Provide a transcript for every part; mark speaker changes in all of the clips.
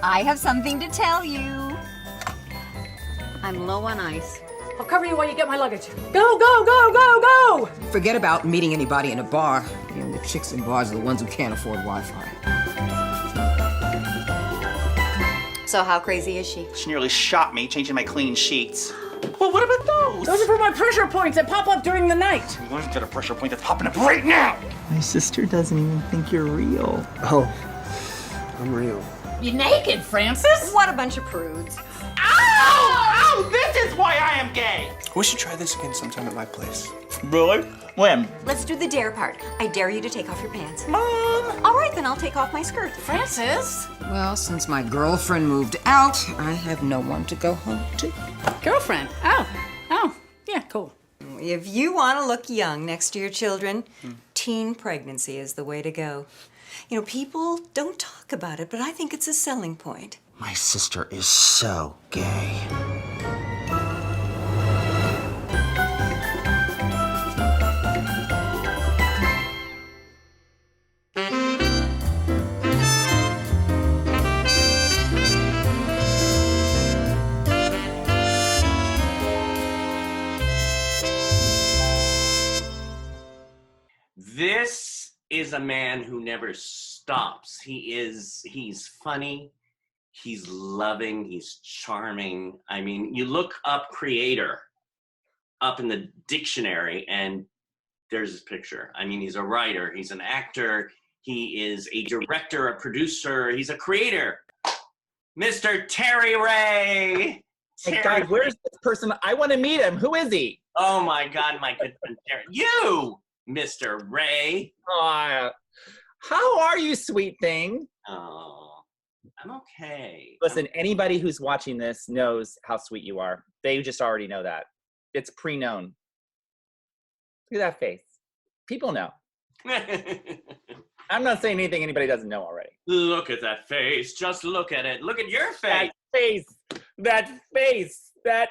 Speaker 1: I have something to tell you. I'm low on ice.
Speaker 2: I'll cover you while you get my luggage. Go, go, go, go, go!
Speaker 3: Forget about meeting anybody in a bar. You know, the chicks in bars are the ones who can't afford Wi-Fi.
Speaker 1: So how crazy is she?
Speaker 4: She nearly shot me changing my clean sheets. Well, what about those?
Speaker 2: Those are for my pressure points that pop up during the night.
Speaker 4: You want to get a pressure point that's popping up right now.
Speaker 5: My sister doesn't even think you're real.
Speaker 6: Oh, I'm real.
Speaker 2: You naked, Francis?
Speaker 1: What a bunch of prudes.
Speaker 4: Ow! This is why I am gay!
Speaker 6: We should try this again sometime at my place.
Speaker 4: Really? When?
Speaker 1: Let's do the dare part. I dare you to take off your pants.
Speaker 4: Mom!
Speaker 1: All right, then I'll take off my skirt.
Speaker 2: Francis?
Speaker 3: Well, since my girlfriend moved out, I have no one to go home to.
Speaker 2: Girlfriend. Oh, yeah, cool.
Speaker 1: If you want to look young next to your children, teen pregnancy is the way to go. You know, people don't talk about it, but I think it's a selling point.
Speaker 3: My sister is so gay.
Speaker 7: This is a man who never stops. He's funny, he's loving, he's charming. I mean, you look up creator up in the dictionary and there's his picture. I mean, he's a writer, he's an actor, he is a director, a producer, he's a creator. Mr. Terry Ray.
Speaker 5: Hey, God, where's this person? I want to meet him. Who is he?
Speaker 7: Oh my God, my good friend Terry. You, Mr. Ray.
Speaker 5: How are you, sweet thing?
Speaker 7: Oh, I'm okay.
Speaker 5: Listen, anybody who's watching this knows how sweet you are. They just already know that. It's pre-known. Look at that face. People know. I'm not saying anything anybody doesn't know already.
Speaker 7: Look at that face. Just look at it. Look at your face.
Speaker 5: That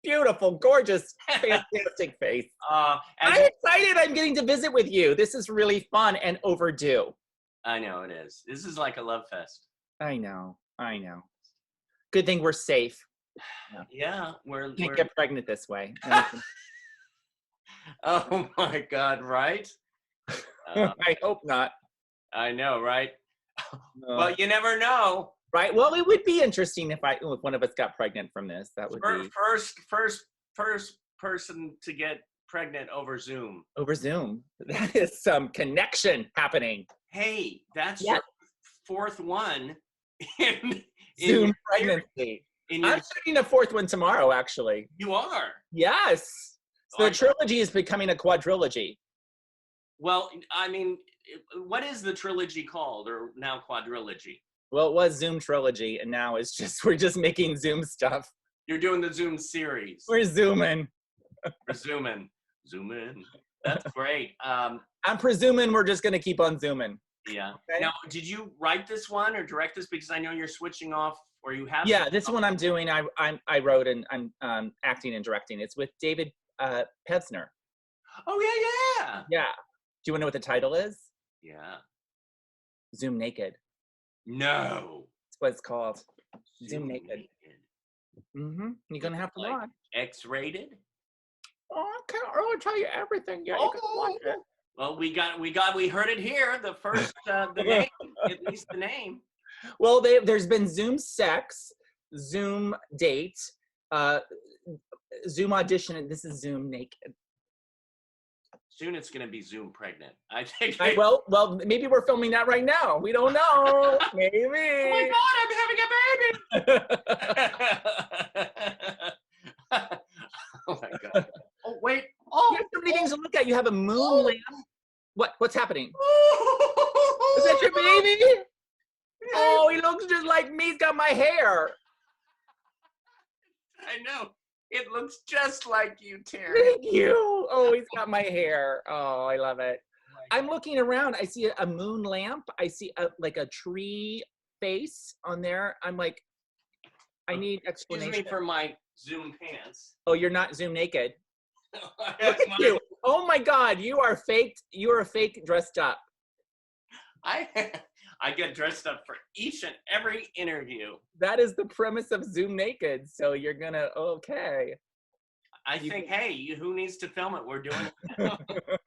Speaker 5: beautiful, gorgeous, fantastic face. I'm excited I'm getting to visit with you. This is really fun and overdue.
Speaker 7: I know it is. This is like a love fest.
Speaker 5: I know. Good thing we're safe.
Speaker 7: Yeah, we're
Speaker 5: Can't get pregnant this way.
Speaker 7: Oh my God, right?
Speaker 5: I hope not.
Speaker 7: I know, right? Well, you never know.
Speaker 5: Right. Well, it would be interesting if one of us got pregnant from this. That would be
Speaker 7: first person to get pregnant over Zoom.
Speaker 5: Over Zoom. That is some connection happening.
Speaker 7: Hey, that's your fourth one in
Speaker 5: Zoom pregnancy. I'm starting a fourth one tomorrow, actually.
Speaker 7: You are?
Speaker 5: Yes. So the trilogy is becoming a quadrilogy.
Speaker 7: Well, I mean, what is the trilogy called, or now quadrilogy?
Speaker 5: Well, it was Zoom trilogy, and now we're just making Zoom stuff.
Speaker 7: You're doing the Zoom series.
Speaker 5: We're zooming.
Speaker 7: We're zooming. Zoom in. That's great.
Speaker 5: I'm presuming we're just going to keep on zooming.
Speaker 7: Yeah. Okay. Now, did you write this one or direct this? Because I know you're switching off, or you have.
Speaker 5: Yeah, this one I'm doing. I wrote and I'm acting and directing. It's with David Pevsner.
Speaker 7: Oh yeah.
Speaker 5: Yeah. Do you want to know what the title is?
Speaker 7: Yeah.
Speaker 5: Zoom Naked.
Speaker 7: No.
Speaker 5: That's what it's called. Zoom Naked. Mm-hmm. You're gonna have to watch.
Speaker 7: X-rated?
Speaker 5: Oh, I can't really tell you everything yet. You can watch it.
Speaker 7: Well, we heard it here. The first, the name, at least the name.
Speaker 5: Well, there's been Zoom sex, Zoom date, Zoom audition, and this is Zoom Naked.
Speaker 7: Soon it's going to be Zoom pregnant. I think.
Speaker 5: Well, maybe we're filming that right now. We don't know. Maybe.
Speaker 7: Oh my God, I'm having a baby. Oh my God. Oh wait. Oh,
Speaker 5: you have so many things to look at. You have a moon lamp. What's happening? Is that your baby? Oh, he looks just like me. He's got my hair.
Speaker 7: I know. It looks just like you, Terry.
Speaker 5: Thank you. Oh, he's got my hair. Oh, I love it. I'm looking around. I see a moon lamp. I see like a tree face on there. I'm like, I need explanation.
Speaker 7: Excuse me for my Zoom pants.
Speaker 5: Oh, you're not Zoom naked. Look at you. Oh my God, you are faked. You are fake dressed up.
Speaker 7: I I get dressed up for each and every interview.
Speaker 5: That is the premise of Zoom Naked. So you're gonna okay.
Speaker 7: I think, hey, who needs to film it? We're doing it.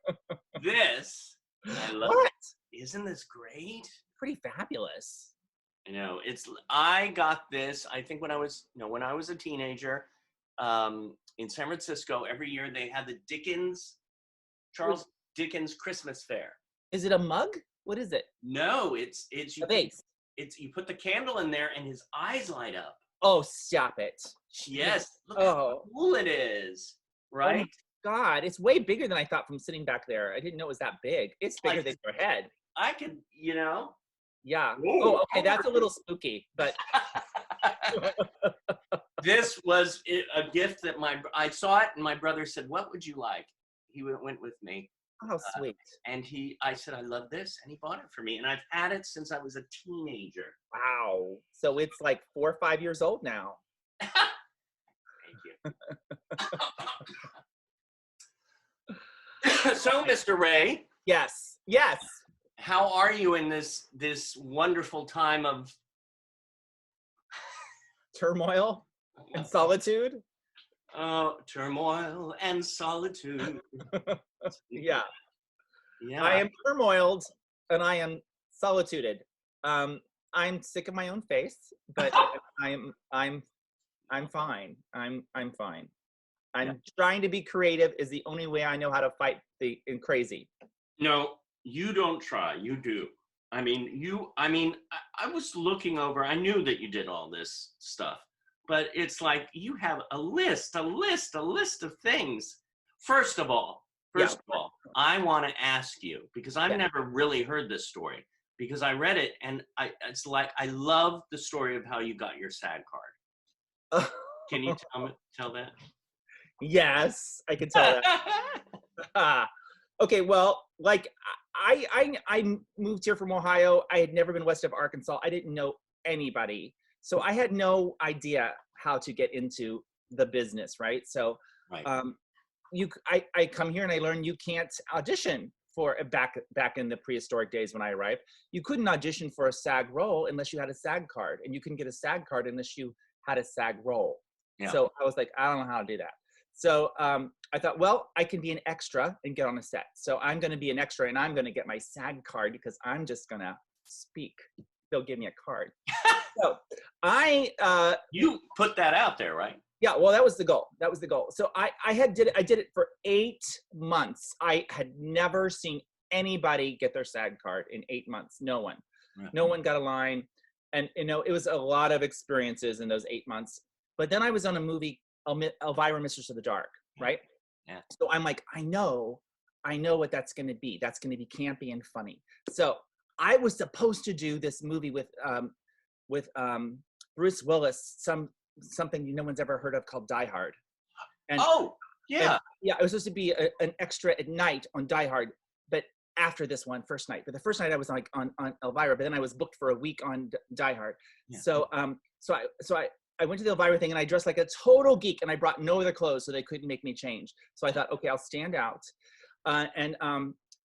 Speaker 7: This, I love
Speaker 5: What?
Speaker 7: it. Isn't this great?
Speaker 5: Pretty fabulous.
Speaker 7: You know, I got this, I think when I was a teenager, in San Francisco, every year they had the Charles Dickens Christmas Fair.
Speaker 5: Is it a mug? What is it?
Speaker 7: No, it's
Speaker 5: A vase.
Speaker 7: you put the candle in there and his eyes light up.
Speaker 5: Oh, stop it.
Speaker 7: Yes, look how cool it is, right?
Speaker 5: Oh my God, it's way bigger than I thought from sitting back there. I didn't know it was that big. It's bigger than your head.
Speaker 7: I can,
Speaker 5: Yeah.
Speaker 7: Whoa.
Speaker 5: Oh, okay, that's a little spooky, but
Speaker 7: this was a gift that I saw it and my brother said, "What would you like?" He went with me.
Speaker 5: oh, sweet.
Speaker 7: And I said, "I love this," and he bought it for me. And I've had it since I was a teenager.
Speaker 5: Wow. So it's like 4 or 5 years old now.
Speaker 7: Thank you. So, Mr. Ray,
Speaker 5: Yes. Yes.
Speaker 7: how are you in this wonderful time of
Speaker 5: Turmoil and solitude.
Speaker 7: turmoil and solitude?
Speaker 5: Yeah.
Speaker 7: Yeah.
Speaker 5: I am turmoiled and I am solituded. I'm sick of my own face, but I'm fine. I'm fine. I'm trying to be creative is the only way I know how to fight the crazy.
Speaker 7: No, you don't try. You do. I was looking over. I knew that you did all this stuff, but it's like you have a list of things. First of all, I want to ask you, because I've never really heard this story, because I read it and it's like, I love the story of how you got your SAG card. Can you tell that?
Speaker 5: Yes, I can tell that. Okay, well, like I moved here from Ohio. I had never been west of Arkansas. I didn't know anybody. So I had no idea how to get into the business, right? So
Speaker 7: Right.
Speaker 5: I come here and I learn you can't audition for back in the prehistoric days when I arrived. You couldn't audition for a SAG role unless you had a SAG card, and you couldn't get a SAG card unless you had a SAG role.
Speaker 7: Yeah.
Speaker 5: So I was like, I don't know how to do that. So I thought, well, I can be an extra and get on a set. So I'm going to be an extra and I'm going to get my SAG card because I'm just going to speak. They'll give me a card. So
Speaker 7: you put that out there, right?
Speaker 5: yeah, well, that was the goal. So I did it for 8 months. I had never seen anybody get their SAG card in 8 months. No one.
Speaker 7: Right.
Speaker 5: No one got a line. And, it was a lot of experiences in those 8 months. But then I was on a movie, Elvira, Mistress of the Dark, right?
Speaker 7: Yeah.
Speaker 5: So I'm like, I know what that's going to be. That's going to be campy and funny. So I was supposed to do this movie with Bruce Willis, something no one's ever heard of called Die Hard. And,
Speaker 7: yeah.
Speaker 5: I was supposed to be an extra at night on Die Hard, but after this one, first night. But the first night I was like on Elvira, but then I was booked for a week on Die Hard. Yeah. So I went to the Elvira thing and I dressed like a total geek and I brought no other clothes so they couldn't make me change. So I thought, okay, I'll stand out. And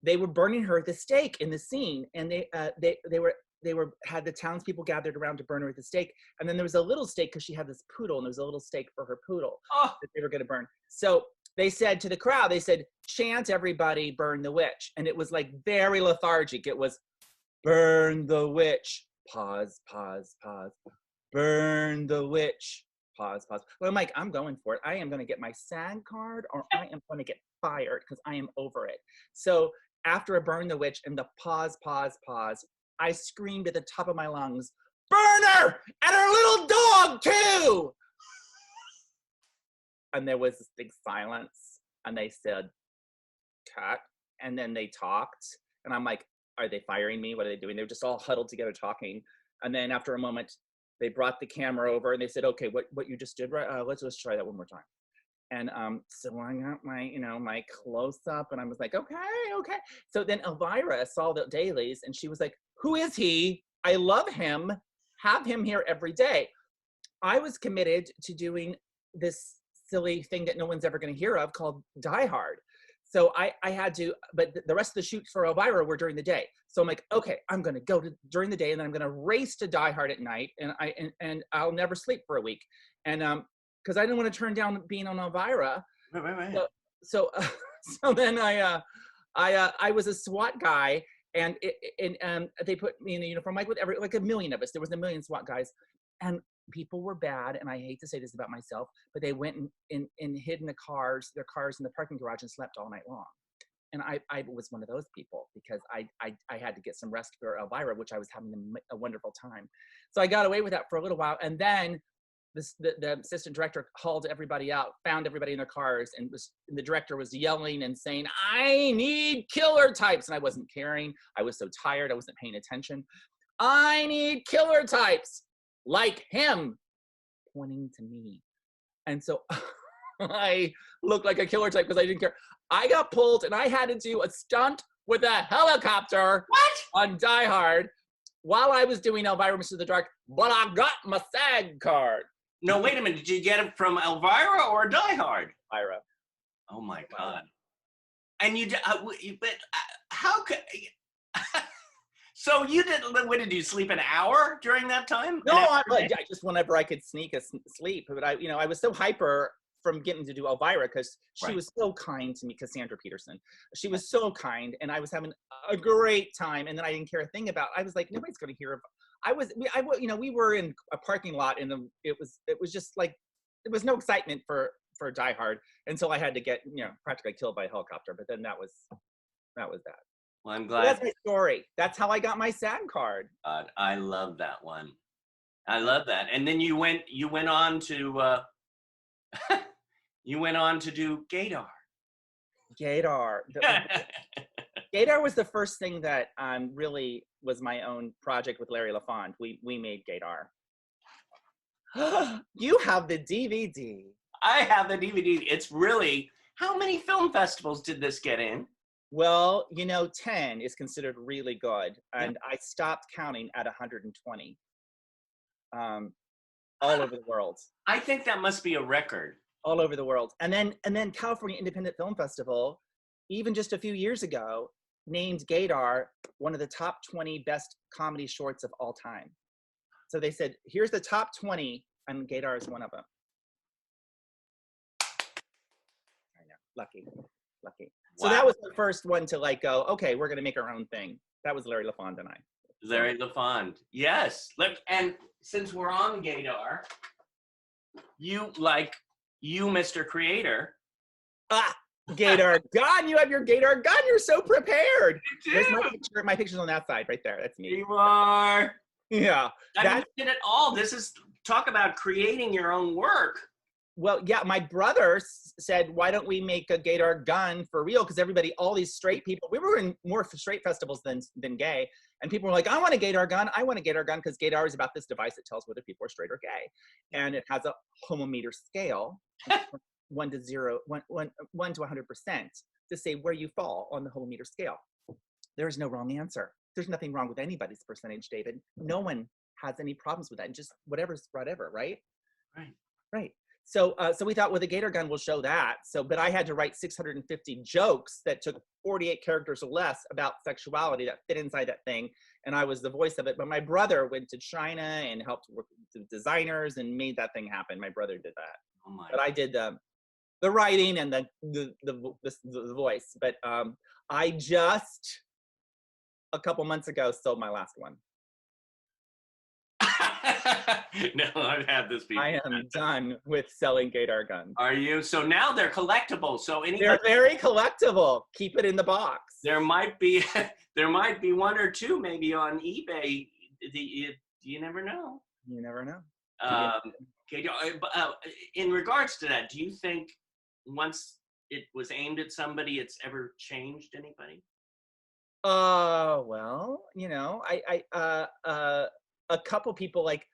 Speaker 5: they were burning her at the stake in the scene, and they had the townspeople gathered around to burn her at the stake. And then there was a little stake because she had this poodle, and there was a little stake for her poodle that they were going to burn. So they said to the crowd, they said, chant everybody, burn the witch. And it was like very lethargic. It was burn the witch, pause, pause, pause, burn the witch, pause, pause. Well, I'm like, I'm going for it. I am going to get my SAG card or I am going to get fired because I am over it. So after a burn the witch and the pause, pause, pause, I screamed at the top of my lungs, burn her and her little dog too. And there was this big silence and they said, cut. And then they talked and I'm like, are they firing me? What are they doing? They were just all huddled together talking. And then after a moment, they brought the camera over and they said, okay, what you just did, right? Let's try that one more time. And so I got my, my close up and I was like, okay. So then Elvira saw the dailies and she was like, who is he? I love him. Have him here every day. I was committed to doing this silly thing that no one's ever going to hear of called Die Hard. So I had to, but the rest of the shoots for Elvira were during the day. So I'm like, okay, I'm gonna go to during the day, and then I'm gonna race to Die Hard at night, and I'll never sleep for a week, and because I didn't want to turn down being on Elvira.
Speaker 7: Right.
Speaker 5: So so then I was a SWAT guy, and they put me in a uniform like with like a million of us. There was a million SWAT guys, and people were bad. And I hate to say this about myself, but they went and hid in their cars in the parking garage and slept all night long. And I was one of those people because I had to get some rest for Elvira, which I was having a wonderful time. So I got away with that for a little while, and then the assistant director hauled everybody out, found everybody in their cars, and the director was yelling and saying, "I need killer types," and I wasn't caring. I was so tired, I wasn't paying attention. "I need killer types like him," pointing to me, and so I looked like a killer type because I didn't care. I got pulled, and I had to do a stunt with a helicopter on Die Hard while I was doing Elvira Mr. the Dark, but I got my SAG card.
Speaker 7: No, wait a minute. Did you get it from Elvira or Die Hard?
Speaker 5: Elvira.
Speaker 7: Oh my God. And but how could, so you didn't, what did you sleep an hour during that time?
Speaker 5: No, I just whenever I could sneak a sleep, but I was so hyper from getting to do Elvira because she was so kind to me, Cassandra Peterson. She was so kind, and I was having a great time, and then I didn't care a thing about, I was like, nobody's going to hear of, we were in a parking lot, and it was just like, there was no excitement for Die Hard until I had to get, practically killed by a helicopter, but then that was that.
Speaker 7: Well, I'm
Speaker 5: So
Speaker 7: glad.
Speaker 5: that's my story. That's how I got my SAG card.
Speaker 7: I love that one. I love that. And then you went on to, you went on to do Gaydar.
Speaker 5: Gaydar. Gaydar was the first thing that really was my own project with Larry LaFond. We made Gaydar. You have the DVD.
Speaker 7: I have the DVD. It's really, how many film festivals did this get in?
Speaker 5: Well, 10 is considered really good, and I stopped counting at 120. All over the world.
Speaker 7: I think that must be a record.
Speaker 5: All over the world. And then California Independent Film Festival, even just a few years ago, named Gaydar one of the top 20 best comedy shorts of all time. So they said, here's the top 20, and Gaydar is one of them. I know, lucky. So that was the first one to go, okay, we're gonna make our own thing. That was Larry LaFond and I.
Speaker 7: Larry LaFond, yes. Look, and since we're on Gaydar, you, Mr. Creator.
Speaker 5: Gaydar gun, you have your Gaydar gun, you're so prepared.
Speaker 7: There's
Speaker 5: my picture's on that side, right there, that's me.
Speaker 7: You are.
Speaker 5: Yeah.
Speaker 7: I mean, you did it all. This is, talk about creating your own work.
Speaker 5: Well, yeah, my brother said, why don't we make a Gaydar gun for real? Because all these straight people, we were in more straight festivals than gay. And people were like, I want a Gaydar gun. I want a Gaydar gun, because Gaydar is about this device that tells whether people are straight or gay. And it has a homometer scale, 1 to 100%, to say where you fall on the homometer scale. There's no wrong answer. There's nothing wrong with anybody's percentage, David. No one has any problems with that. And just whatever's whatever, right? Right. So we thought, well, the Gaydar gun will show that. But I had to write 650 jokes that took 48 characters or less about sexuality that fit inside that thing. And I was the voice of it. But my brother went to China and helped work with designers and made that thing happen. My brother did that.
Speaker 7: Oh my.
Speaker 5: But I did the writing and the voice. But I just, a couple months ago, sold my last one.
Speaker 7: No, I've had this before.
Speaker 5: I am done with selling Gaydar guns.
Speaker 7: Are you? So now they're collectible. So
Speaker 5: They're very collectible. Keep it in the box.
Speaker 7: There might be one or two maybe on eBay. You never know.
Speaker 5: You never know.
Speaker 7: Okay, in regards to that, do you think once it was aimed at somebody, it's ever changed anybody?
Speaker 5: Well, a couple people, like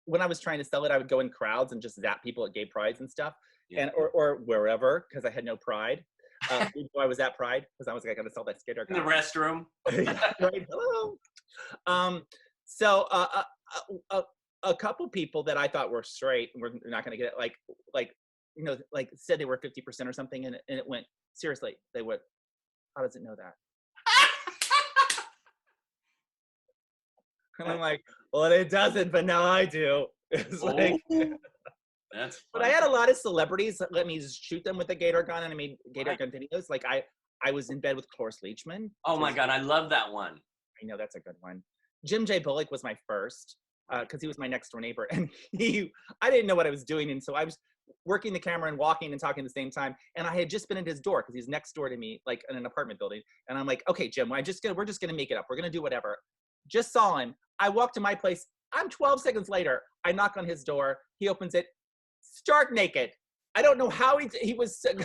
Speaker 5: when I was trying to sell it, I would go in crowds and just zap people at gay prides and stuff, and or wherever, because I had no pride. Before I was at Pride, because I was like, I gotta sell that skater.
Speaker 7: In the restroom.
Speaker 5: Right. Hello. So a couple people that I thought were straight, we're not gonna get it, like like said they were 50% or something, and it went, seriously, they went, how does it know that? And I'm like, well, it doesn't, but now I do. It's like,
Speaker 7: That's
Speaker 5: but I had a lot of celebrities that let me just shoot them with a Gator gun, and I made Gator gun videos. Like I was in bed with Cloris Leachman.
Speaker 7: Oh my God, I love that one.
Speaker 5: I know, that's a good one. Jim J. Bullock was my first, because he was my next door neighbor, and I didn't know what I was doing, and so I was working the camera and walking and talking at the same time, and I had just been at his door because he's next door to me, like in an apartment building, and I'm like, okay, Jim, we're just gonna make it up. We're gonna do whatever. Just saw him. I walked to my place. I'm 12 seconds later. I knock on his door. He opens it, stark naked. I don't know how he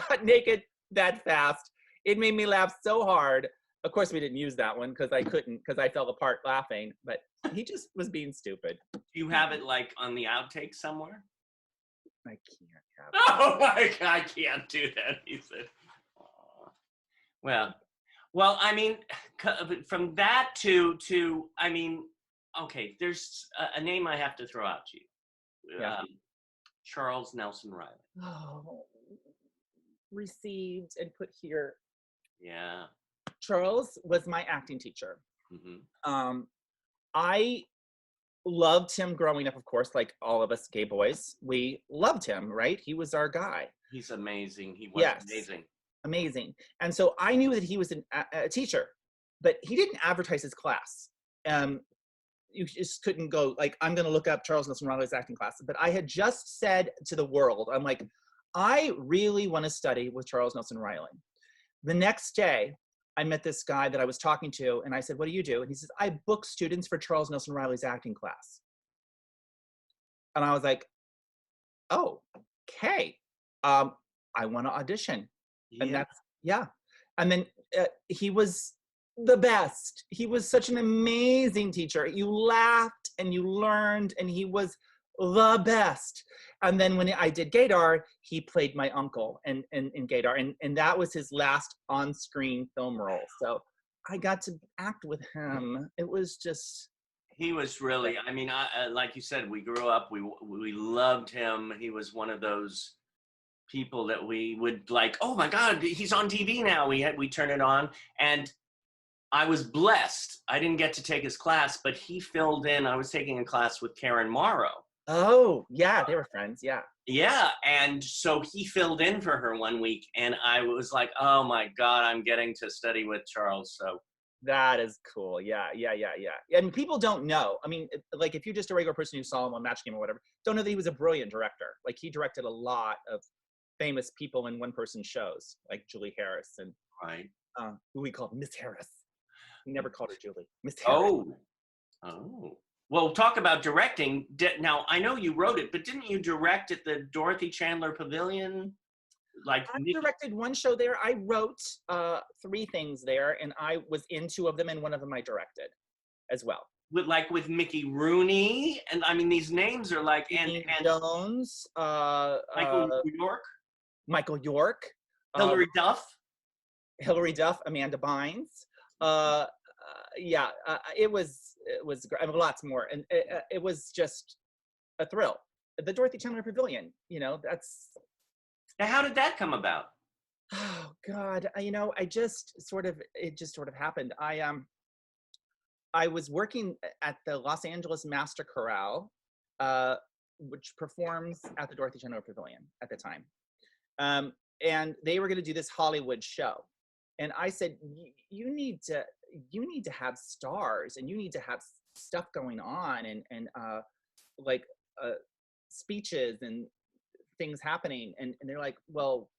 Speaker 5: got naked that fast. It made me laugh so hard. Of course, we didn't use that one because I couldn't, because I fell apart laughing. But he just was being stupid.
Speaker 7: Do you have it like on the outtake somewhere?
Speaker 5: I can't have it.
Speaker 7: Oh my God, I can't do that. He said, "Aw." Well, I mean, from that to, I mean, okay, there's a name I have to throw out to you.
Speaker 5: Yeah.
Speaker 7: Charles Nelson Riley.
Speaker 5: Oh, received and put here.
Speaker 7: Yeah.
Speaker 5: Charles was my acting teacher.
Speaker 7: Mm-hmm.
Speaker 5: I loved him growing up, of course, like all of us gay boys. We loved him, right? He was our guy.
Speaker 7: He's amazing. He was amazing.
Speaker 5: Amazing. And so I knew that he was a teacher, but he didn't advertise his class. You just couldn't go like, I'm going to look up Charles Nelson Riley's acting class. But I had just said to the world, I'm like, I really want to study with Charles Nelson Riley. The next day, I met this guy that I was talking to, and I said, what do you do? And he says, I book students for Charles Nelson Riley's acting class. And I was like, oh, okay. I want to audition.
Speaker 7: Yeah.
Speaker 5: And that's, yeah. And then he was the best. He was such an amazing teacher. You laughed and you learned, and he was the best. And then when I did Gaydar, he played my uncle in Gaydar, and that was his last on-screen film role. So I got to act with him. It was just...
Speaker 7: He was really, I mean, like you said, we grew up, we loved him. He was one of those people that we would like, oh my God, he's on TV now. We turn it on, and I was blessed. I didn't get to take his class, but he filled in. I was taking a class with Karen Morrow.
Speaker 5: Oh, yeah, they were friends, yeah.
Speaker 7: Yeah, and so he filled in for her one week, and I was like, oh my God, I'm getting to study with Charles, so.
Speaker 5: That is cool, yeah. And people don't know. I mean, like if you're just a regular person who saw him on Match Game or whatever, don't know that he was a brilliant director. Like he directed a lot of famous people in one-person shows, like Julie Harris and who we called Miss Harris. We never called her Julie. Miss Harris.
Speaker 7: Oh. Well, talk about directing. Now, I know you wrote it, but didn't you direct at the Dorothy Chandler Pavilion? Like
Speaker 5: I directed one show there. I wrote 3 things there, and I was in 2 of them, and one of them I directed as well.
Speaker 7: With Mickey Rooney, and I mean these names are like and
Speaker 5: Jones, Michael York,
Speaker 7: Hilary Duff,
Speaker 5: Amanda Bynes. It was great. I mean, lots more, and it was just a thrill. The Dorothy Chandler Pavilion, that's.
Speaker 7: Now, how did that come about?
Speaker 5: Oh God, it just sort of happened. I was working at the Los Angeles Master Chorale, which performs at the Dorothy Chandler Pavilion at the time. And they were going to do this Hollywood show. And I said, you need to have stars, and you need to have stuff going on, and speeches and things happening. And they're like, well,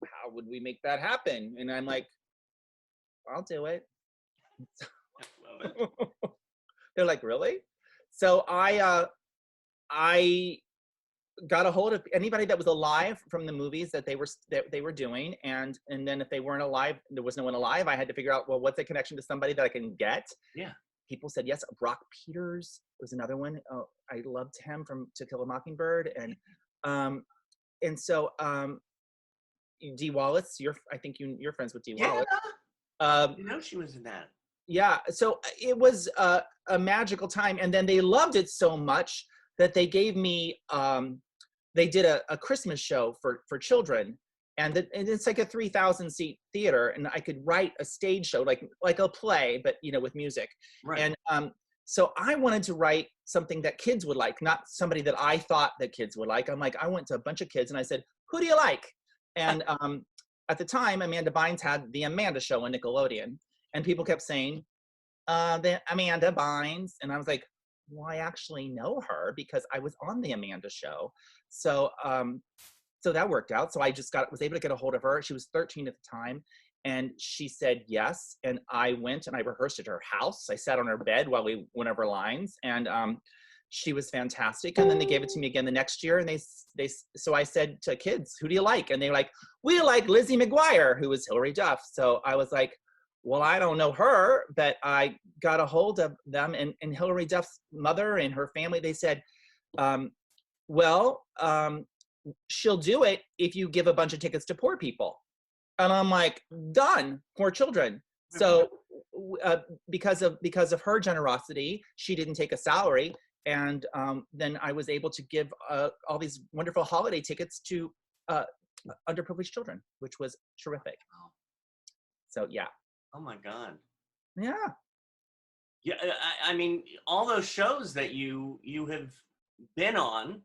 Speaker 5: how would we make that happen? And I'm like, I'll do it. They're like, really? So I got a hold of anybody that was alive from the movies that they were doing, and then if they weren't alive, there was no one alive, I had to figure out, well, what's a connection to somebody that I can get? Yeah. People said yes. Brock Peters was another one. I loved him from To Kill a Mockingbird, and so Dee Wallace, I think you're friends with Dee Wallace.
Speaker 7: She was in that.
Speaker 5: Yeah, so it was a magical time, and then they loved it so much that they gave me they did a Christmas show for children, and it's like a 3,000 seat theater, and I could write a stage show like a play, but with music.
Speaker 7: Right.
Speaker 5: And so I wanted to write something that kids would like, not somebody that I thought that kids would like. I'm like, I went to a bunch of kids and I said, who do you like? And at the time, Amanda Bynes had the Amanda Show on Nickelodeon, and people kept saying, the Amanda Bynes. And I was like, well, I actually know her because I was on the Amanda Show. So so that worked out. So I just was able to get a hold of her. She was 13 at the time. And she said yes. And I went and I rehearsed at her house. I sat on her bed while we went over lines. And she was fantastic. And then they gave it to me again the next year. And so I said to kids, who do you like? And they were like, we like Lizzie McGuire, who was Hilary Duff. So I was like, well, I don't know her, but I got a hold of them, and Hilary Duff's mother and her family, they said, she'll do it if you give a bunch of tickets to poor people. And I'm like, done, poor children. So because of her generosity, she didn't take a salary. And then I was able to give all these wonderful holiday tickets to underprivileged children, which was terrific. So yeah.
Speaker 7: Oh my God.
Speaker 5: Yeah.
Speaker 7: Yeah, I mean, all those shows that you have been on,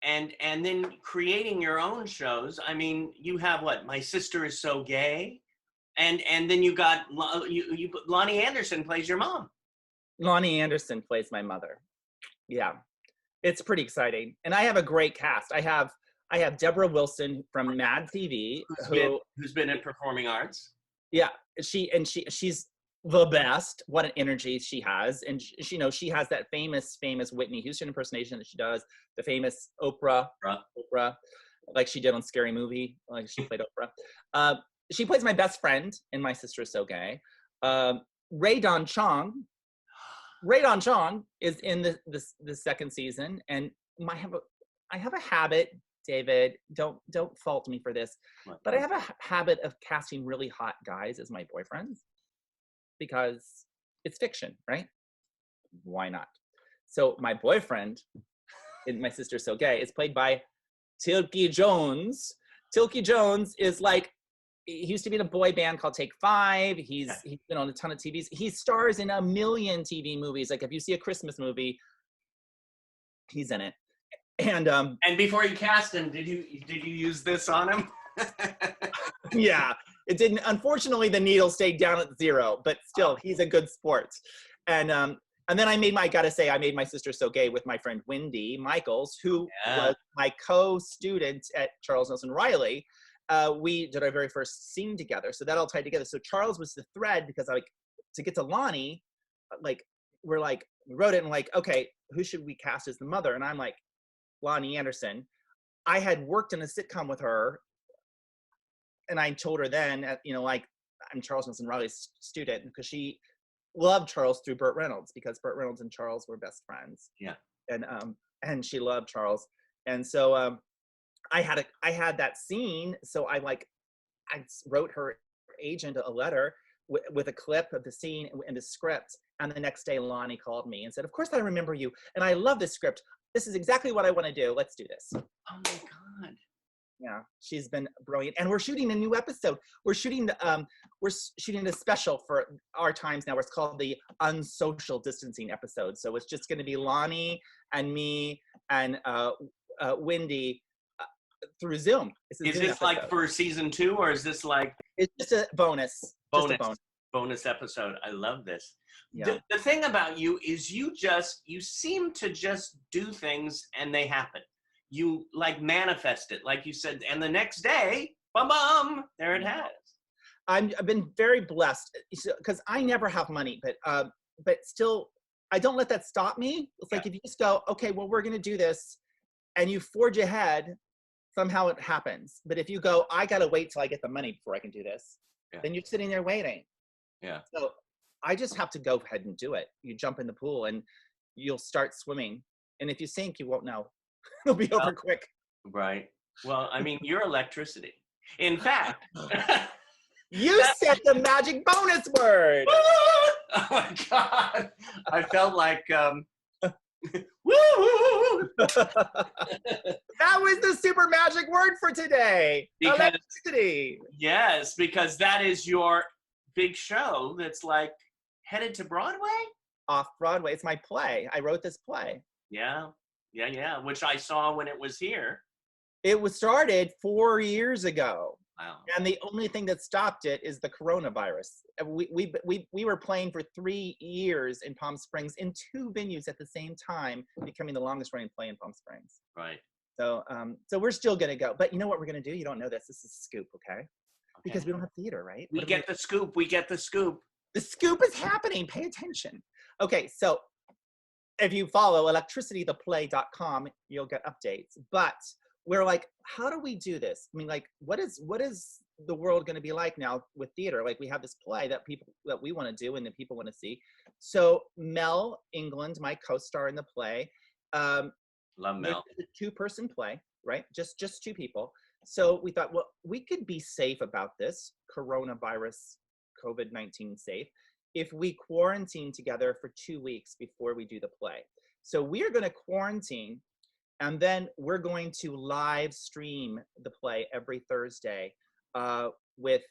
Speaker 7: and then creating your own shows. I mean, you have what? My Sister Is So Gay, and then you got Lonnie Anderson plays your mom.
Speaker 5: Lonnie Anderson plays my mother. Yeah, it's pretty exciting, and I have a great cast. I have Deborah Wilson from Mad TV,
Speaker 7: who's been in performing arts.
Speaker 5: Yeah, she's the best. What an energy she has. And she has that famous Whitney Houston impersonation that she does, the famous Oprah, like she did on Scary Movie, like she played Oprah. She plays my best friend in My Sister Is So Gay. Ray Don Chong is in the second season, and I have a habit, David, don't fault me for this, but I have a habit of casting really hot guys as my boyfriends because it's fiction, right? Why not? So my boyfriend in My Sister So Gay is played by Tilky Jones. Tilky Jones is like, he used to be in a boy band called Take Five. He's been on a ton of TVs. He stars in a million TV movies. Like if you see a Christmas movie, he's in it. And
Speaker 7: before you cast him, did you use this on him?
Speaker 5: Yeah, it didn't. Unfortunately, the needle stayed down at 0, but still, he's a good sport. And then I made My Sister So Gay with my friend Wendy Michaels, who was my co-student at Charles Nelson Riley. We did our very first scene together, so that all tied together. So Charles was the thread because to get to Lonnie, we wrote it and okay, who should we cast as the mother? And I'm like, Lonnie Anderson. I had worked in a sitcom with her, and I told her then, I'm Charles Nelson Riley's student, because she loved Charles through Burt Reynolds, because Burt Reynolds and Charles were best friends. Yeah. And she loved Charles, and so I had that scene. So I wrote her agent a letter with a clip of the scene and the script, and the next day Lonnie called me and said, "Of course I remember you, and I love this script. This is exactly what I want to do. Let's do this."
Speaker 7: Oh my God.
Speaker 5: Yeah, she's been brilliant. And we're shooting a new episode. We're shooting a special for our times now. It's called the Unsocial Distancing episode. So it's just going to be Lonnie and me and Wendy through Zoom.
Speaker 7: Is this like for season 2, or is this like?
Speaker 5: It's just a bonus.
Speaker 7: Bonus episode. I love this.
Speaker 5: Yeah.
Speaker 7: The thing about you is you seem to just do things and they happen. You manifest it, like you said, and the next day, bum, there it has.
Speaker 5: I've been very blessed because I never have money, but still, I don't let that stop me. It's like if you just go, okay, well, we're gonna do this, and you forge ahead, somehow it happens. But if you go, I gotta wait till I get the money before I can do this, then you're sitting there waiting.
Speaker 7: Yeah.
Speaker 5: So I just have to go ahead and do it. You jump in the pool and you'll start swimming. And if you sink, you won't know. It'll be over quick.
Speaker 7: Right. Well, I mean, you're electricity. In fact.
Speaker 5: You said the magic bonus word.
Speaker 7: Oh my God. I felt like, woo!
Speaker 5: That was the super magic word for today.
Speaker 7: Because-
Speaker 5: Electricity.
Speaker 7: Yes, because that is your big show that's like headed to Broadway?
Speaker 5: Off Broadway. It's my play. I wrote this play.
Speaker 7: Yeah, which I saw when it was here.
Speaker 5: It was started 4 years ago.
Speaker 7: Wow.
Speaker 5: And the only thing that stopped it is the coronavirus. We were playing for 3 years in Palm Springs in 2 venues at the same time, becoming the longest running play in Palm Springs.
Speaker 7: Right.
Speaker 5: So we're still gonna go. But you know what we're gonna do? You don't know this. This is a scoop, okay? Because
Speaker 7: Okay.
Speaker 5: we don't have theater, right?
Speaker 7: We get the scoop. We get the scoop.
Speaker 5: The scoop is happening. Pay attention. Okay, so if you follow electricitytheplay.com, you'll get updates. But we're like, how do we do this? I mean, like, what is the world going to be like now with theater? Like, we have this play that we want to do and that people want to see. So Mel England, my co-star in the play,
Speaker 7: Love Mel.
Speaker 5: it's a 2-person play, right? Just 2 people. So we thought, well, we could be safe about this coronavirus, COVID-19 safe, if we quarantine together for 2 weeks before we do the play. So we are going to quarantine, and then we're going to live stream the play every Thursday with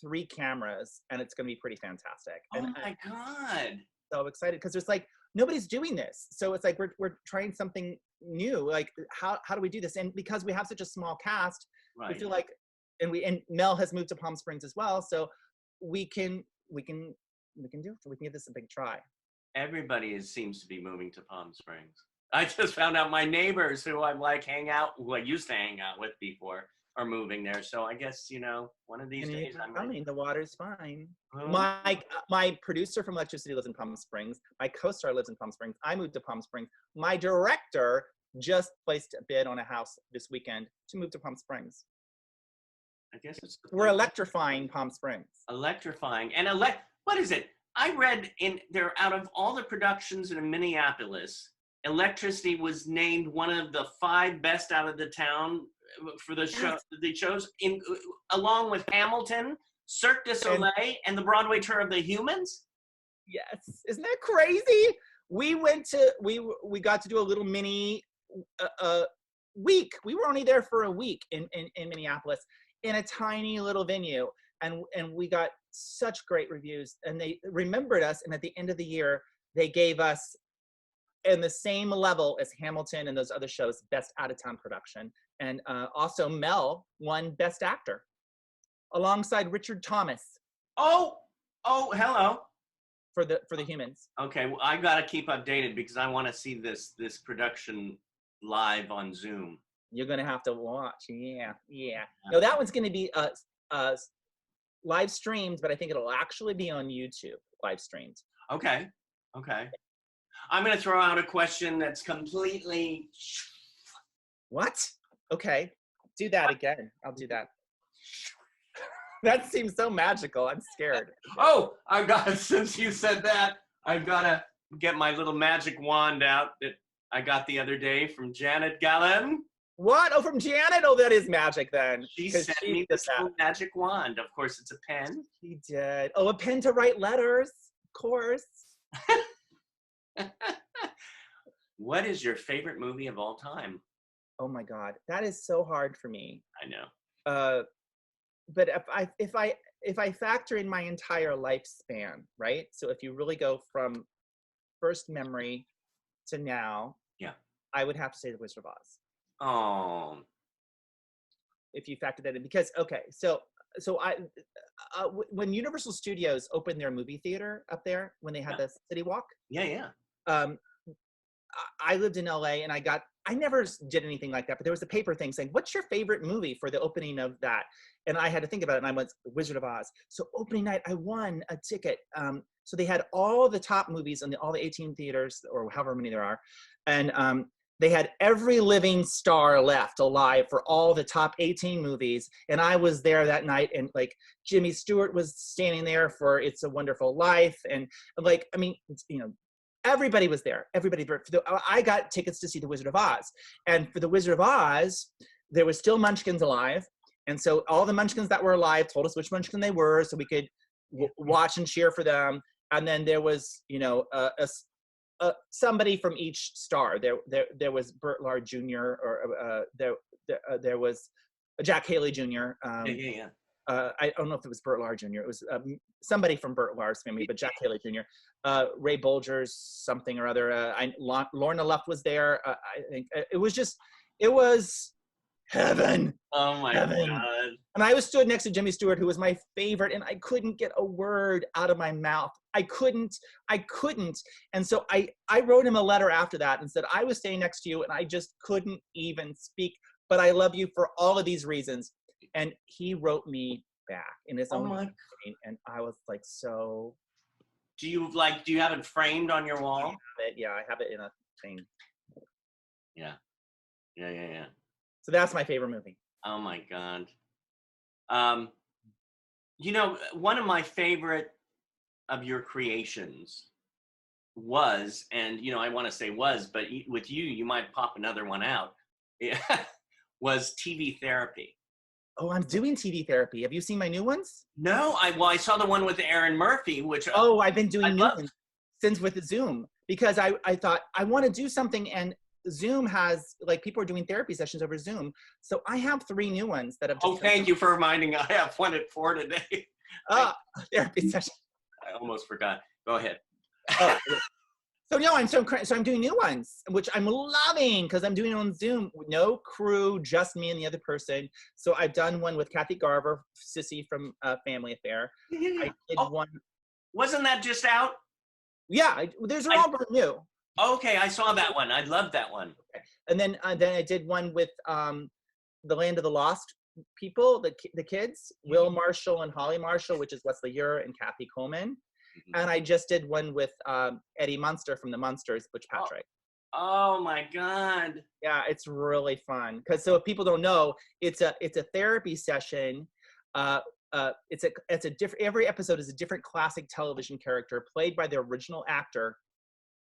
Speaker 5: 3 cameras, and it's going to be pretty fantastic.
Speaker 7: Oh
Speaker 5: And
Speaker 7: my God.
Speaker 5: so excited because there's like nobody's doing this, so it's like we're trying something new. Like how do we do this? And because we have such a small cast,
Speaker 7: Right.
Speaker 5: we feel like, and Mel has moved to Palm Springs as well, so we can do it. We can give this a big try.
Speaker 7: Everybody seems to be moving to Palm Springs. I just found out my neighbors who I used to hang out with before, are moving there. So I guess, one of these
Speaker 5: And
Speaker 7: days I might.
Speaker 5: the water's fine.
Speaker 7: Oh.
Speaker 5: My producer from Electricity lives in Palm Springs. My co-star lives in Palm Springs. I moved to Palm Springs. My director just placed a bid on a house this weekend to move to Palm Springs.
Speaker 7: I guess it's.
Speaker 5: We're electrifying Palm Springs.
Speaker 7: Electrifying. And what is it? I read out of all the productions in Minneapolis, Electricity was named one of the 5 best out of the town for the show. The shows along with Hamilton, Cirque du Soleil, and the Broadway tour of The Humans.
Speaker 5: Yes, isn't that crazy? We got to do a little mini week. We were only there for a week in Minneapolis in a tiny little venue, and we got such great reviews. And they remembered us, and at the end of the year, they gave us, in the same level as Hamilton and those other shows, best out-of-town production. And also Mel won Best Actor alongside Richard Thomas.
Speaker 7: Oh, hello.
Speaker 5: For the Humans.
Speaker 7: Okay, well, I gotta keep updated because I want to see this production live on Zoom.
Speaker 5: You're gonna have to watch. Yeah. No, that one's gonna be live streamed, but I think it'll actually be on YouTube live streamed.
Speaker 7: Okay. I'm gonna throw out a question that's completely.
Speaker 5: What? Okay, do that again. I'll do that. That seems so magical. I'm scared.
Speaker 7: Oh, since you said that, I've gotta get my little magic wand out that I got the other day from Janet Gallen.
Speaker 5: What? Oh, from Janet? Oh, that is magic then.
Speaker 7: She
Speaker 5: 'Cause
Speaker 7: sent
Speaker 5: she
Speaker 7: me
Speaker 5: did
Speaker 7: this
Speaker 5: that.
Speaker 7: little magic wand. Of course, it's a pen.
Speaker 5: She did. Oh, a pen to write letters. Of course.
Speaker 7: What is your favorite movie of all time?
Speaker 5: Oh my God, that is so hard for me.
Speaker 7: I know.
Speaker 5: But if I factor in my entire lifespan, right? So if you really go from first memory to now,
Speaker 7: Yeah.
Speaker 5: I would have to say The Wizard of Oz.
Speaker 7: Oh.
Speaker 5: If you factor that in, because so when Universal Studios opened their movie theater up there, when they had the City Walk,
Speaker 7: Yeah.
Speaker 5: I lived in LA and I never did anything like that, but there was a paper thing saying, what's your favorite movie for the opening of that? And I had to think about it, and I went, Wizard of Oz. So opening night, I won a ticket. So they had all the top movies in all the 18 theaters, or however many there are. And they had every living star left alive for all the top 18 movies. And I was there that night, and like Jimmy Stewart was standing there for It's a Wonderful Life. And like, I mean, everybody was there. I got tickets to see The Wizard of Oz. And for The Wizard of Oz, there was still Munchkins alive. And so all the Munchkins that were alive told us which Munchkin they were, so we could watch and cheer for them. And then there was, somebody from each star. There was Burt Lahr Jr. or there was Jack Haley Jr.
Speaker 7: Yeah.
Speaker 5: I don't know if it was Burt Lahr Jr. It was somebody from Burt Lahr's family, but Jack Haley Jr. Ray Bolger's something or other. Lorna Luft was there. I think it was heaven.
Speaker 7: Oh my
Speaker 5: Heaven.
Speaker 7: God.
Speaker 5: And I was stood next to Jimmy Stewart, who was my favorite, and I couldn't get a word out of my mouth. I couldn't. And so I wrote him a letter after that and said, I was staying next to you and I just couldn't even speak, but I love you for all of these reasons. And he wrote me back in his own way, and I was like, so.
Speaker 7: Do you have it framed on your wall?
Speaker 5: I have it in a thing.
Speaker 7: Yeah.
Speaker 5: So that's my favorite movie.
Speaker 7: Oh my God. One of my favorite of your creations was, and I want to say was, but with you might pop another one out. Yeah, was TV therapy.
Speaker 5: Oh, I'm doing TV therapy. Have you seen my new ones?
Speaker 7: No, I saw the one with Aaron Murphy, which
Speaker 5: I've been doing new ones since with Zoom, because I thought I want to do something, and Zoom has, like, people are doing therapy sessions over Zoom. So I have 3 new ones that have just
Speaker 7: thank you for reminding. I have one at 4 today.
Speaker 5: Therapy session.
Speaker 7: I almost forgot. Go ahead.
Speaker 5: So I'm doing new ones, which I'm loving, because I'm doing it on Zoom. No crew, just me and the other person. So I've done one with Kathy Garver, Sissy from Family Affair. I did one.
Speaker 7: Wasn't that just out?
Speaker 5: Yeah, they're all brand new.
Speaker 7: Okay, I saw that one. I loved that one.
Speaker 5: Okay. And then I did one with the Land of the Lost people, the kids, Will Marshall and Holly Marshall, which is Wesley Ure and Kathy Coleman. And I just did one with Eddie Munster from the Munsters, Butch Patrick.
Speaker 7: Oh my God.
Speaker 5: Yeah, it's really fun. So if people don't know, it's a therapy session. It's a different. Every episode is a different classic television character played by the original actor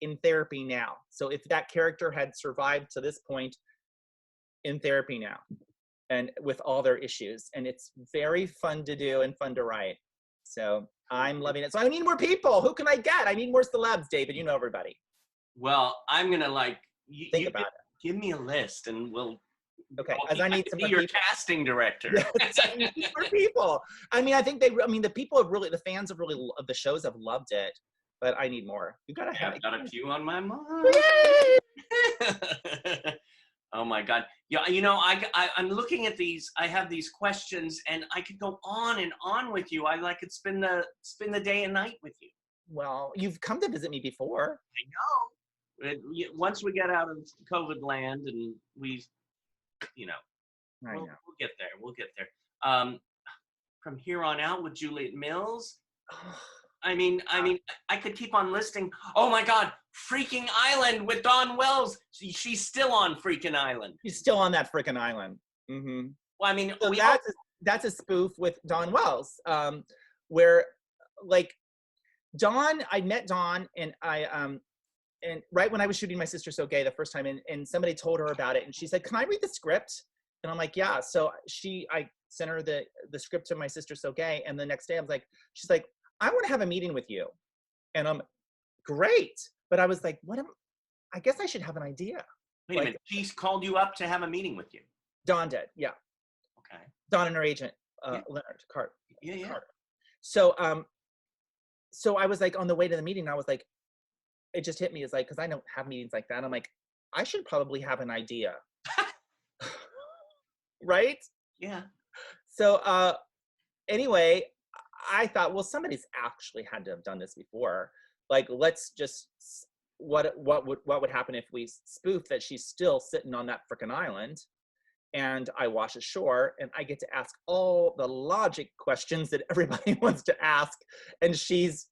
Speaker 5: in therapy now. So if that character had survived to this point, in therapy now, and with all their issues, and it's very fun to do and fun to write. So I'm loving it. So I need more people. Who can I get? I need more celebs, David. You know everybody.
Speaker 7: Well, I'm gonna
Speaker 5: think about it.
Speaker 7: Give me a list, and we'll.
Speaker 5: Okay, as I need some
Speaker 7: be your casting director.
Speaker 5: I need more people. I mean, I think the people have really, the fans of the shows have loved it, but I need more. You gotta have.
Speaker 7: I've got a few on my mind. Oh my God. Yeah, I'm looking at these. I have these questions, and I could go on and on with you. I could spend the day and night with you.
Speaker 5: Well, you've come to visit me before.
Speaker 7: I know. Once we get out of COVID land, and we'll get there. We'll get there. From here on out with Juliet Mills. I mean, I could keep on listing. Oh my God, Freaking Island with Dawn Wells. She's still on Freaking Island.
Speaker 5: She's still on that freaking island. Mm-hmm.
Speaker 7: Well, I mean,
Speaker 5: so that's a spoof with Dawn Wells, where, like, Dawn. I met Dawn, and and right when I was shooting My Sister So Gay the first time, and somebody told her about it, and she said, "Can I read the script?" And I'm like, "Yeah." So I sent her the script to My Sister So Gay, and the next day I was like, she's like, "I want to have a meeting with you." And I'm great. But I was like, I guess I should have an idea.
Speaker 7: Wait a minute. She's called you up to have a meeting with you.
Speaker 5: Dawn did. Yeah.
Speaker 7: Okay.
Speaker 5: Dawn and her agent, Leonard Carter.
Speaker 7: Yeah.
Speaker 5: Carter. So, so I was like, on the way to the meeting, I was like, it just hit me. It's like, cause I don't have meetings like that. I'm like, I should probably have an idea. Right?
Speaker 7: Yeah.
Speaker 5: So, anyway, I thought, well, somebody's actually had to have done this before. Like, let's just, what would happen if we spoof that she's still sitting on that frickin' island, and I wash ashore, and I get to ask all the logic questions that everybody wants to ask, and she's,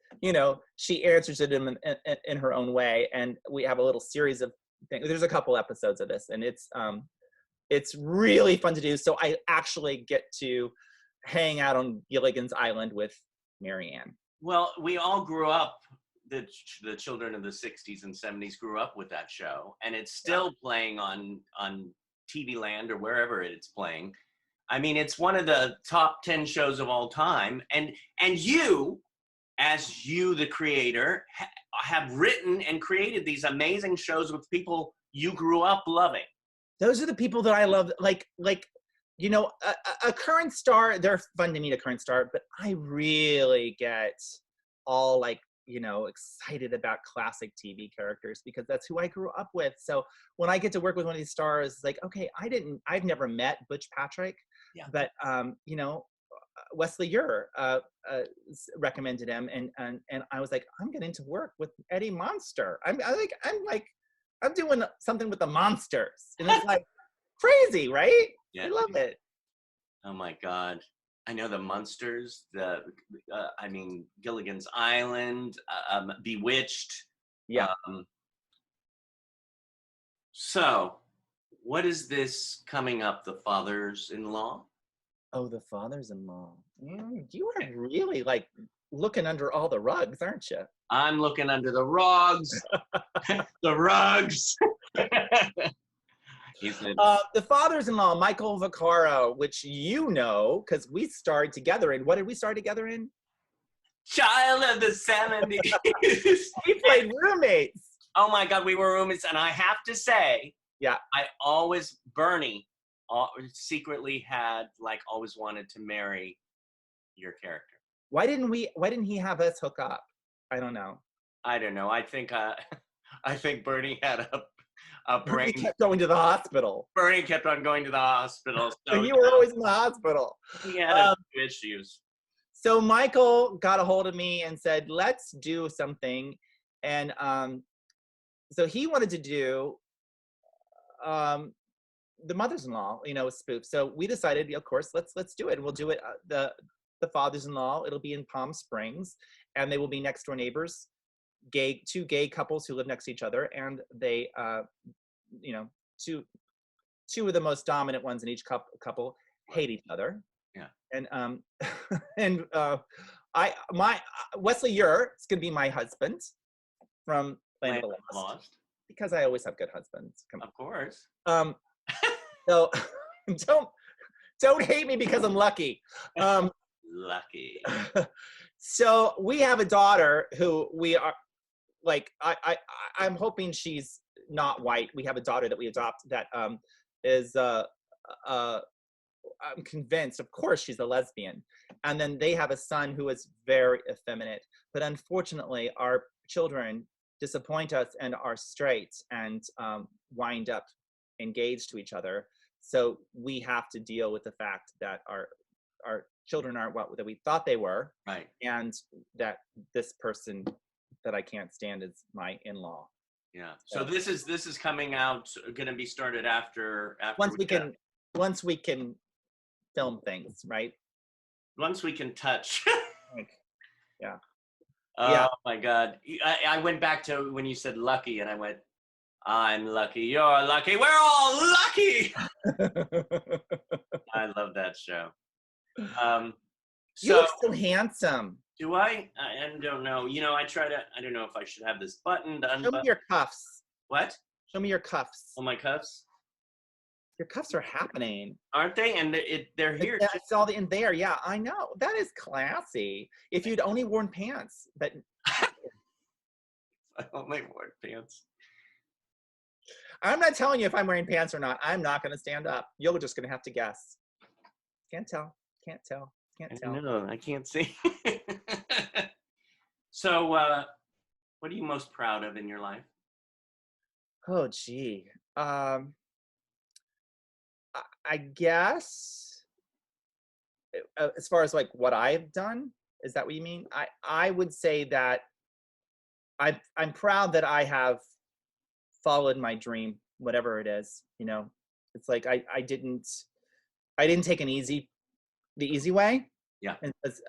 Speaker 5: she answers it in her own way, and we have a little series of things. There's a couple episodes of this, and it's really fun to do. So I actually get to hang out on Gilligan's Island with Marianne.
Speaker 7: Well, we all grew up. The children of the 60s and 70s grew up with that show, and it's still playing on TV Land or wherever it's playing. I mean, it's one of the top 10 shows of all time, and you, as the creator, have written and created these amazing shows with people you grew up loving.
Speaker 5: Those are the people that I love. Like, you know, a current star, they're fun to meet, a current star, but I really get all like, you know, excited about classic TV characters because that's who I grew up with. So when I get to work with one of these stars, it's like, okay, I've never met Butch Patrick, but, you know, Wesley Ure recommended him, and I was like, I'm getting to work with Eddie Monster. I'm doing something with the monsters, and it's like crazy, right?
Speaker 7: Yeah.
Speaker 5: I love it.
Speaker 7: Oh my God. I know the Munsters, I mean, Gilligan's Island, Bewitched.
Speaker 5: Yeah.
Speaker 7: So what is this coming up, The Fathers-in-Law?
Speaker 5: Oh, The Fathers-in-Law. You are really like looking under all the rugs, aren't you?
Speaker 7: I'm looking under the rugs. The rugs. He said,
Speaker 5: The Fathers-in-Law, Michael Vaccaro, which you know, because we starred together in, what did we star together in?
Speaker 7: Child of the 70s.
Speaker 5: We played roommates.
Speaker 7: Oh my God, we were roommates. And I have to say,
Speaker 5: Yeah.
Speaker 7: Bernie secretly had, like, always wanted to marry your character.
Speaker 5: Why didn't he have us hook up? I don't know.
Speaker 7: I don't know. I think Bernie had a
Speaker 5: Bernie
Speaker 7: brain.
Speaker 5: kept going to the hospital.
Speaker 7: Bernie kept on going to the hospital. So
Speaker 5: You were always in the hospital.
Speaker 7: he had a few issues.
Speaker 5: So Michael got a hold of me and said, let's do something. And so he wanted to do The Mothers-in-Law, you know, a spoof. So we decided, of course, let's do it. And we'll do it, the Fathers-in-Law. It'll be in Palm Springs, and they will be next door neighbors, two gay couples who live next to each other. And they, you know, two of the most dominant ones in each couple hate each other.
Speaker 7: Yeah.
Speaker 5: And Wesley Ure is going to be my husband from Land of the Lost, because I always have good husbands. Come on.
Speaker 7: Of course.
Speaker 5: So don't hate me because I'm lucky.
Speaker 7: Lucky.
Speaker 5: So we have a daughter who we are like, I'm hoping she's not white. We have a daughter that we adopt that is I'm convinced, of course, she's a lesbian. And then they have a son who is very effeminate. But unfortunately, our children disappoint us and are straight and wind up engaged to each other. So we have to deal with the fact that our children aren't what that we thought they were.
Speaker 7: Right.
Speaker 5: And that this person that I can't stand is my in-law.
Speaker 7: Yeah. So this is coming out, going to be started after
Speaker 5: once we can film things, right?
Speaker 7: Once we can touch.
Speaker 5: Yeah.
Speaker 7: Oh
Speaker 5: Yeah.
Speaker 7: my God. I went back to when you said lucky, and I went, I'm lucky, you're lucky, we're all lucky. I love that show.
Speaker 5: You look so handsome.
Speaker 7: Do I? I don't know. You know, I don't know if I should have this button to
Speaker 5: Show me
Speaker 7: unbutton.
Speaker 5: your cuffs.
Speaker 7: What?
Speaker 5: Show me your cuffs.
Speaker 7: Oh, my cuffs?
Speaker 5: Your cuffs are happening.
Speaker 7: Aren't they? And they're here.
Speaker 5: I saw it in there. Yeah, I know. That is classy. If you'd only worn pants, but
Speaker 7: I only wore pants.
Speaker 5: I'm not telling you if I'm wearing pants or not. I'm not going to stand up. You're just going to have to guess. Can't tell. Can't tell. Can't tell.
Speaker 7: No, I can't see. So, what are you most proud of in your life?
Speaker 5: Oh, gee. I guess as far as like what I've done, is that what you mean? I would say that I'm proud that I have followed my dream, whatever it is. You know, it's like I didn't take the easy way.
Speaker 7: Yeah.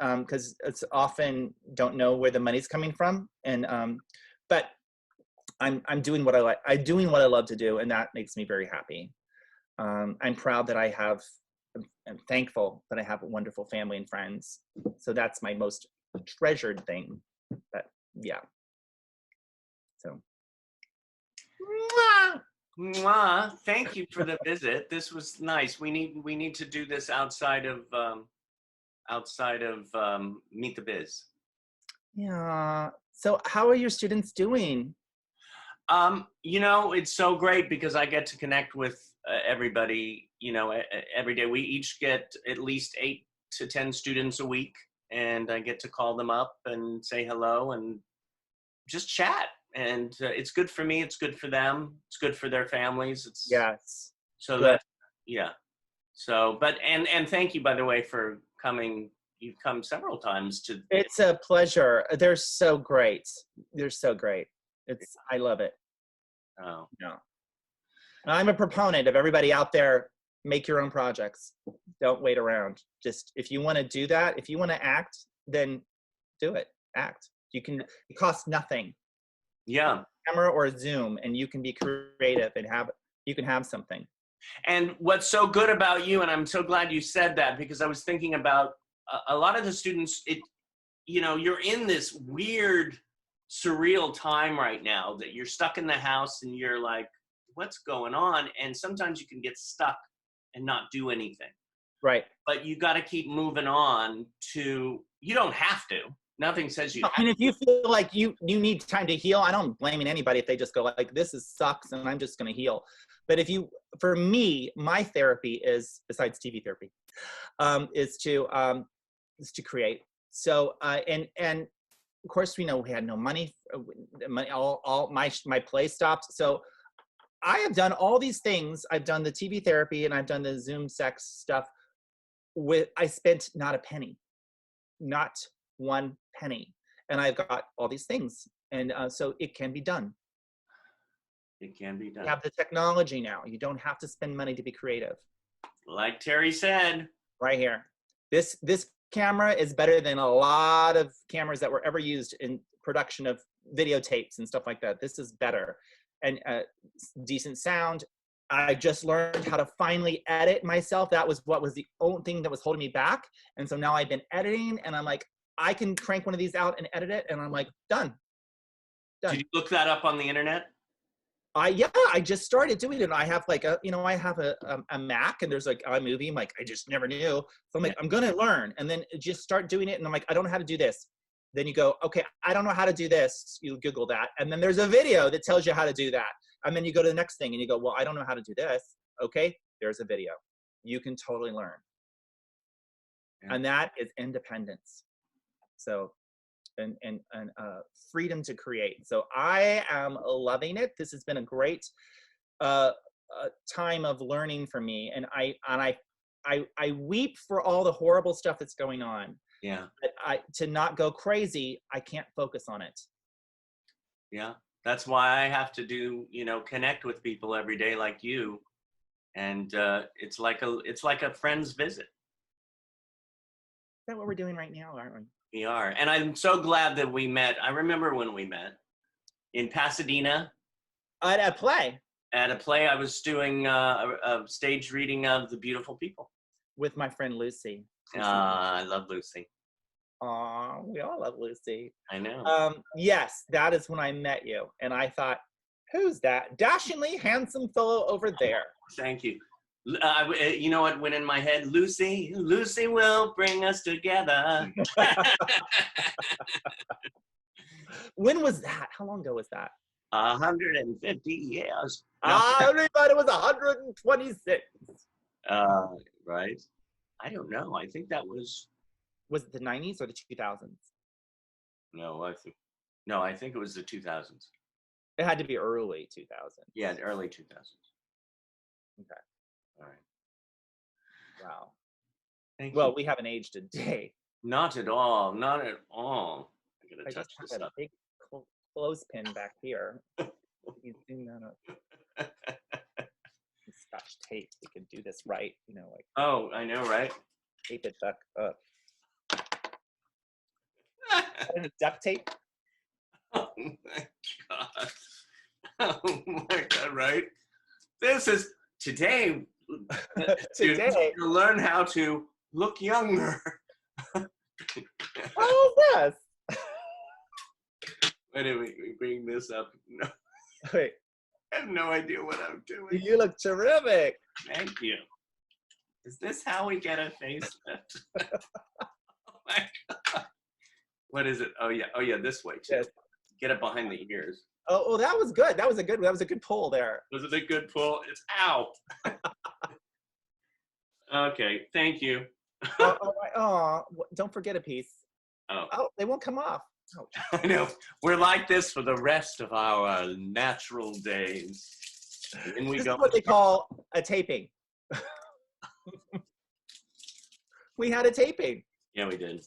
Speaker 5: Because it's often don't know where the money's coming from, and but I'm doing what I like. I'm doing what I love to do, and that makes me very happy. I'm proud that I'm thankful that I have a wonderful family and friends. So that's my most treasured thing. But yeah. So.
Speaker 7: Mwah. Thank you for the visit. This was nice. We need to do this outside of Meet the Biz.
Speaker 5: Yeah. So how are your students doing?
Speaker 7: You know, it's so great because I get to connect with everybody, you know, every day. We each get at least 8 to 10 students a week, and I get to call them up and say hello and just chat. And it's good for me. It's good for them. It's good for their families. It's
Speaker 5: Yes.
Speaker 7: so
Speaker 5: Good.
Speaker 7: that, yeah. So, but, and thank you, by the way, for coming. You've come several times to.
Speaker 5: It's a pleasure. They're so great. They're so great. I love it.
Speaker 7: Oh,
Speaker 5: Yeah. I'm a proponent of everybody out there, make your own projects. Don't wait around. Just, if you want to do that, if you want to act, then do it. Act. You can, it costs nothing.
Speaker 7: yeah.
Speaker 5: Camera or Zoom, and you can be creative and you can have something.
Speaker 7: And what's so good about you, and I'm so glad you said that, because I was thinking about a lot of the students, you know, you're in this weird, surreal time right now that you're stuck in the house and you're like, what's going on? And sometimes you can get stuck and not do anything.
Speaker 5: Right.
Speaker 7: But you got to keep moving on you don't have to. Nothing says you have
Speaker 5: I mean, if you feel like you need time to heal, I don't blame anybody if they just go like, this sucks and I'm just going to heal. But for me, my therapy is, besides TV therapy, is to create. So, and of course, we know we had no money, all my play stopped. So I have done all these things. I've done the TV therapy and I've done the Zoom sex stuff I spent not a penny, not one penny. And I've got all these things. And so it can be done.
Speaker 7: It can be done.
Speaker 5: You have the technology now. You don't have to spend money to be creative.
Speaker 7: Like Terry said.
Speaker 5: Right here. This camera is better than a lot of cameras that were ever used in production of videotapes and stuff like that. This is better. And decent sound. I just learned how to finally edit myself. That was what was the only thing that was holding me back. And so now I've been editing and I'm like, I can crank one of these out and edit it. And I'm like, done.
Speaker 7: Did you look that up on the internet?
Speaker 5: Yeah, I just started doing it. I have like I have a Mac and there's like iMovie. I'm like, I just never knew. So I'm like, I'm going to learn and then just start doing it. And I'm like, I don't know how to do this. Then you go, okay, I don't know how to do this. You Google that. And then there's a video that tells you how to do that. And then you go to the next thing and you go, well, I don't know how to do this. Okay, there's a video. You can totally learn. Yeah. And that is independence. So, and freedom to create. So I am loving it. This has been a great time of learning for me. And I weep for all the horrible stuff that's going on.
Speaker 7: Yeah.
Speaker 5: But to not go crazy, I can't focus on it.
Speaker 7: Yeah. That's why I have to connect with people every day like you. And it's like a friend's visit.
Speaker 5: Is that what we're doing right now, aren't we?
Speaker 7: We are. And I'm so glad that we met. I remember when we met in Pasadena.
Speaker 5: At a play.
Speaker 7: At a play. I was doing a stage reading of The Beautiful People.
Speaker 5: With my friend Lucy.
Speaker 7: I love Lucy.
Speaker 5: Aw, we all love Lucy.
Speaker 7: I know.
Speaker 5: Yes, that is when I met you. And I thought, who's that? Dashingly handsome fellow over there.
Speaker 7: Thank you. You know what went in my head? Lucy will bring us together.
Speaker 5: When was that? How long ago was that?
Speaker 7: 150 years.
Speaker 5: I thought it was 126.
Speaker 7: Right. I don't know. I think that was.
Speaker 5: Was it the 90s or the 2000s?
Speaker 7: No, I think it was the 2000s.
Speaker 5: It had to be early 2000s.
Speaker 7: Yeah, early 2000s.
Speaker 5: Okay.
Speaker 7: All right.
Speaker 5: Wow.
Speaker 7: Thank
Speaker 5: well,
Speaker 7: you.
Speaker 5: we haven't aged a day.
Speaker 7: Not at all. Not at all. I gotta touch
Speaker 5: just
Speaker 7: this
Speaker 5: have
Speaker 7: up.
Speaker 5: a big clothespin back here. You zoom that up. Scotch tape. We could do this right. Like.
Speaker 7: Oh, I know, right?
Speaker 5: Tape it back up. Duct tape.
Speaker 7: Oh my god. Oh my god, right? This is today.
Speaker 5: Today.
Speaker 7: To learn how to look younger.
Speaker 5: Oh, yes.
Speaker 7: Wait a minute, we bring this up. No,
Speaker 5: Wait.
Speaker 7: I have no idea what I'm doing.
Speaker 5: You look terrific.
Speaker 7: Thank you. Is this how we get a facelift? Oh my god. What is it? Oh yeah, this way too.
Speaker 5: Yes.
Speaker 7: Get it behind the ears.
Speaker 5: Oh, that was good. That was a good pull there.
Speaker 7: Was it a good pull? It's ow. Okay, thank you.
Speaker 5: Oh, don't forget a piece.
Speaker 7: Oh,
Speaker 5: Oh, they won't come off. Oh.
Speaker 7: I know. We're like this for the rest of our natural days. And we
Speaker 5: This
Speaker 7: go.
Speaker 5: is what they call a taping. We had a taping.
Speaker 7: Yeah, we did.